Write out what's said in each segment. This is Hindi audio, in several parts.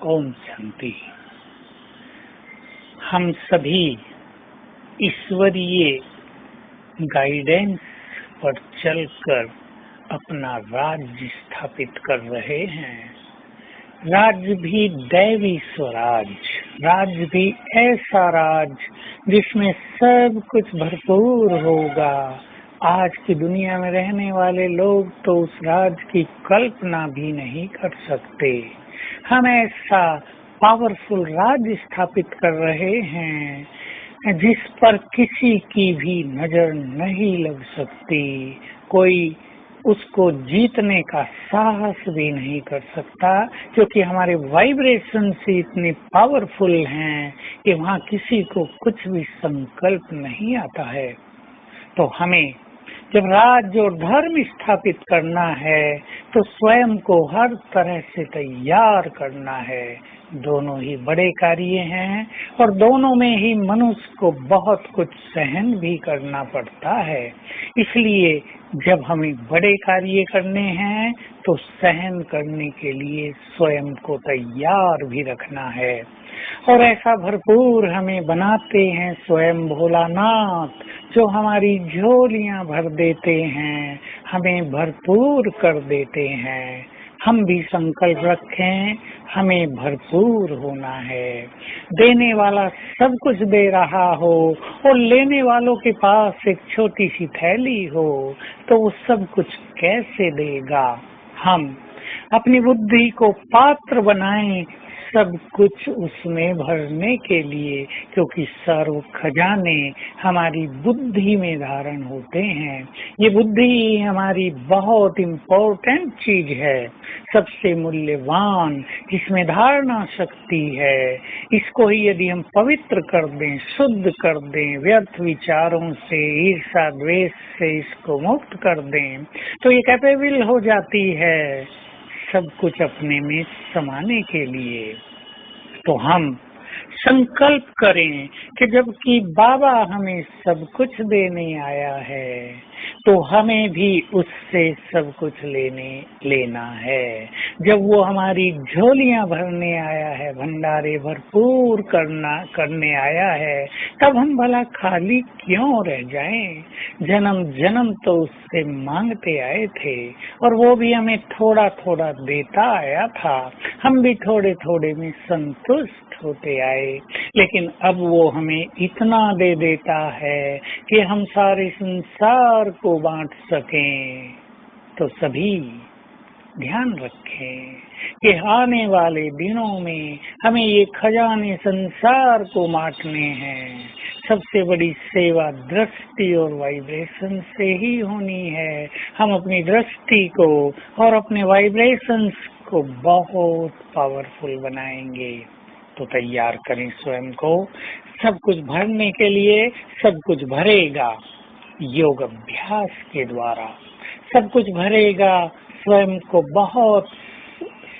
ओम शांति। हम सभी ईश्वरीय गाइडेंस पर चलकर अपना राज्य स्थापित कर रहे हैं। राज्य भी दैवी स्वराज, राज्य भी ऐसा राज्य जिसमें सब कुछ भरपूर होगा। आज की दुनिया में रहने वाले लोग तो उस राज्य की कल्पना भी नहीं कर सकते। हम ऐसा पावरफुल राज्य स्थापित कर रहे हैं जिस पर किसी की भी नजर नहीं लग सकती। कोई उसको जीतने का साहस भी नहीं कर सकता, क्योंकि हमारे वाइब्रेशन से इतने पावरफुल हैं कि वहाँ किसी को कुछ भी संकल्प नहीं आता है। तो हमें जब राज्य और धर्म स्थापित करना है तो स्वयं को हर तरह से तैयार करना है। दोनों ही बड़े कार्य हैं और दोनों में ही मनुष्य को बहुत कुछ सहन भी करना पड़ता है। इसलिए जब हमें बड़े कार्य करने हैं तो सहन करने के लिए स्वयं को तैयार भी रखना है। और ऐसा भरपूर हमें बनाते हैं स्वयं भोलानाथ, जो हमारी झोलियां भर देते हैं, हमें भरपूर कर देते हैं। हम भी संकल्प रखें, हमें भरपूर होना है। देने वाला सब कुछ दे रहा हो और लेने वालों के पास एक छोटी सी थैली हो तो वो सब कुछ कैसे देगा। हम अपनी बुद्धि को पात्र बनाएं सब कुछ उसमें भरने के लिए, क्योंकि सर्व खजाने हमारी बुद्धि में धारण होते हैं। ये बुद्धि हमारी बहुत इम्पोर्टेंट चीज है, सबसे मूल्यवान, जिसमें धारणा शक्ति है। इसको ही यदि हम पवित्र कर दें, शुद्ध कर दें, व्यर्थ विचारों से, ईर्ष्या द्वेष से इसको मुक्त कर दें तो ये कैपेबल हो जाती है सब कुछ अपने में समाने के लिए। तो हम संकल्प करें कि जबकि बाबा हमें सब कुछ देने आया है तो हमें भी उससे सब कुछ लेना है। जब वो हमारी झोलियां भरने आया है, भंडारे भरपूर करने आया है, तब हम भला खाली क्यों रह जाएं। जन्म जन्म तो उससे मांगते आए थे और वो भी हमें थोड़ा थोड़ा देता आया था। हम भी थोड़े थोड़े में संतुष्ट होते आए, लेकिन अब वो हमें इतना दे देता है कि हम सारे संसार को बांट सकें। तो सभी ध्यान रखें कि आने वाले दिनों में हमें ये खजाने संसार को बांटने हैं। सबसे बड़ी सेवा दृष्टि और वाइब्रेशन से ही होनी है। हम अपनी दृष्टि को और अपने वाइब्रेशंस को बहुत पावरफुल बनाएंगे। तो तैयार करें स्वयं को सब कुछ भरने के लिए। सब कुछ भरेगा योग अभ्यास के द्वारा, सब कुछ भरेगा स्वयं को बहुत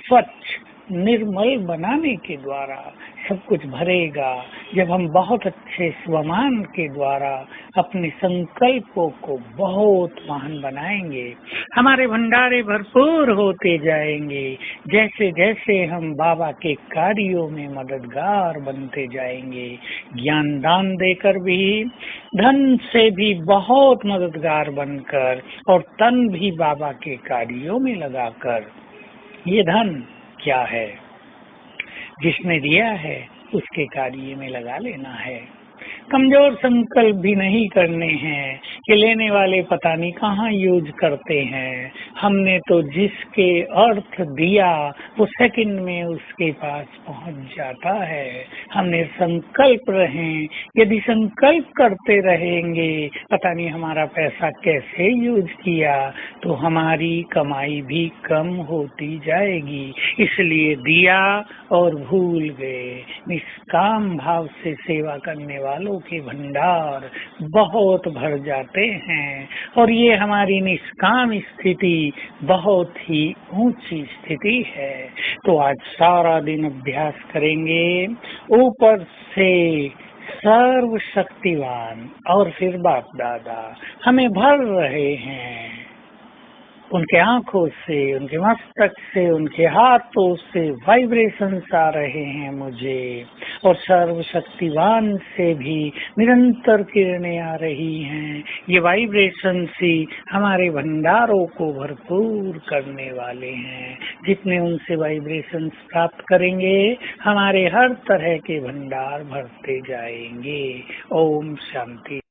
स्वच्छ निर्मल बनाने के द्वारा, सब कुछ भरेगा जब हम बहुत अच्छे स्वमान के द्वारा अपने संकल्पों को बहुत महान बनाएंगे। हमारे भंडारे भरपूर होते जाएंगे जैसे जैसे हम बाबा के कार्यों में मददगार बनते जाएंगे। ज्ञान दान देकर भी, धन से भी बहुत मददगार बनकर, और तन भी बाबा के कार्यों में लगाकर। ये धन क्या है? जिसने दिया है उसके कार्य में लगा लेना है। कमजोर संकल्प भी नहीं करने हैं कि लेने वाले पता नहीं कहाँ यूज करते हैं। हमने तो जिसके अर्थ दिया वो सेकंड में उसके पास पहुंच जाता है। हमने संकल्प रहें, यदि संकल्प करते रहेंगे पता नहीं हमारा पैसा कैसे यूज किया तो हमारी कमाई भी कम होती जाएगी। इसलिए दिया और भूल गए। निष्काम भाव से सेवा करने वालों के भंडार बहुत भर जाते हैं और ये हमारी निष्काम स्थिति बहुत ही ऊंची स्थिति है। तो आज सारा दिन अभ्यास करेंगे ऊपर से सर्वशक्तिवान और फिर बाप दादा हमें भर रहे हैं। उनके आंखों से, उनके मस्तक से, उनके हाथों से वाइब्रेशंस आ रहे हैं मुझे, और सर्वशक्तिवान से भी निरंतर किरणें आ रही हैं। ये वाइब्रेशंस ही हमारे भंडारों को भरपूर करने वाले हैं। जितने उनसे वाइब्रेशंस प्राप्त करेंगे, हमारे हर तरह के भंडार भरते जाएंगे। ओम शांति।